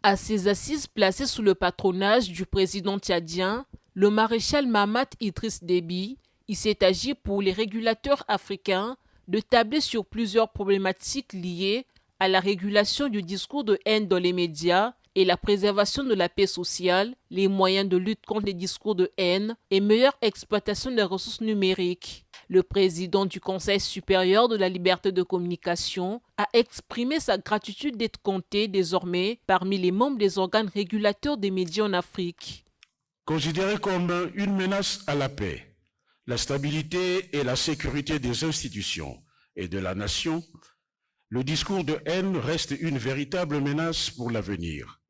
À ces assises placées sous le patronage du président tchadien, le maréchal Mahamat Idriss Déby, il s'est agi pour les régulateurs africains de tabler sur plusieurs problématiques liées à la régulation du discours de haine dans les médias et la préservation de la paix sociale, les moyens de lutte contre les discours de haine et meilleure exploitation des ressources numériques. Le président du Conseil supérieur de la liberté de communication a exprimé sa gratitude d'être compté désormais parmi les membres des organes régulateurs des médias en Afrique. Considéré comme une menace à la paix, la stabilité et la sécurité des institutions et de la nation, le discours de haine reste une véritable menace pour l'avenir.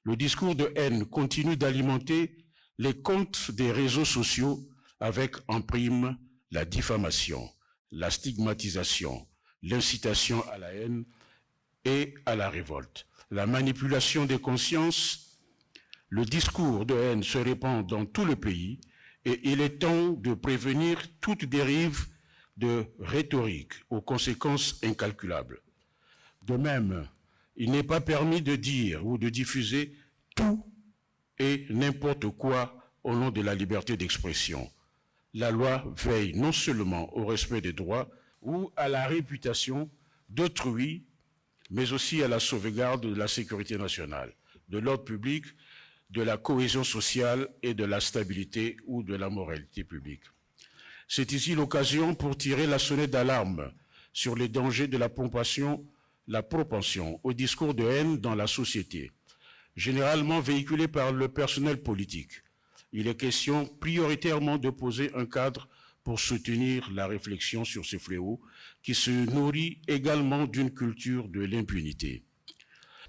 Le discours de haine continue d'alimenter les comptes des réseaux sociaux avec en prime la diffamation, la stigmatisation, l'incitation à la haine et à la révolte, la manipulation des consciences. Le discours de haine se répand dans tout le pays et il est temps de prévenir toute dérive de rhétorique aux conséquences incalculables. De même, il n'est pas permis de dire ou de diffuser tout et n'importe quoi au nom de la liberté d'expression. La loi veille non seulement au respect des droits ou à la réputation d'autrui, mais aussi à la sauvegarde de la sécurité nationale, de l'ordre public, de la cohésion sociale et de la stabilité ou de la moralité publique. C'est ici l'occasion pour tirer la sonnette d'alarme sur les dangers de la propension au discours de haine dans la société, généralement véhiculé par le personnel politique. Il est question prioritairement de poser un cadre pour soutenir la réflexion sur ce fléau qui se nourrit également d'une culture de l'impunité.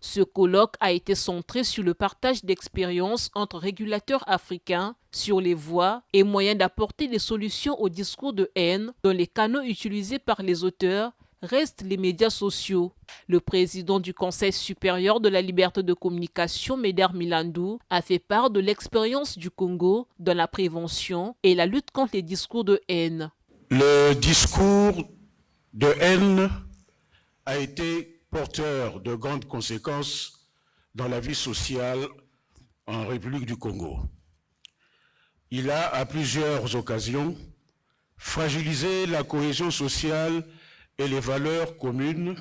Ce colloque a été centré sur le partage d'expériences entre régulateurs africains sur les voies et moyens d'apporter des solutions au discours de haine dont les canaux utilisés par les auteurs restent les médias sociaux. Le président du Conseil supérieur de la liberté de communication, Médard Milandou, a fait part de l'expérience du Congo dans la prévention et la lutte contre les discours de haine. Le discours de haine a été porteur de grandes conséquences dans la vie sociale en République du Congo. Il a, à plusieurs occasions, fragilisé la cohésion sociale et les valeurs communes.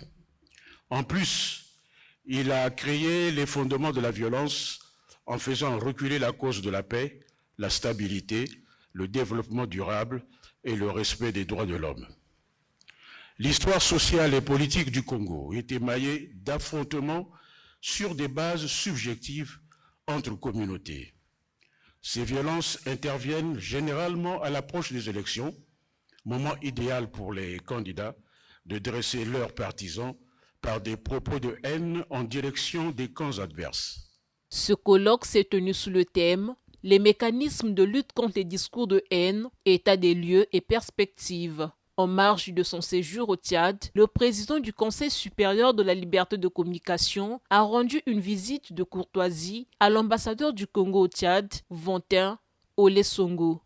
En plus, il a créé les fondements de la violence en faisant reculer la cause de la paix, la stabilité, le développement durable et le respect des droits de l'homme. L'histoire sociale et politique du Congo est émaillée d'affrontements sur des bases subjectives entre communautés. Ces violences interviennent généralement à l'approche des élections, moment idéal pour les candidats de dresser leurs partisans par des propos de haine en direction des camps adverses. Ce colloque s'est tenu sous le thème « Les mécanismes de lutte contre les discours de haine, état des lieux et perspectives ». En marge de son séjour au Tchad, le président du Conseil supérieur de la liberté de communication a rendu une visite de courtoisie à l'ambassadeur du Congo au Tchad, Vontin Olesongo.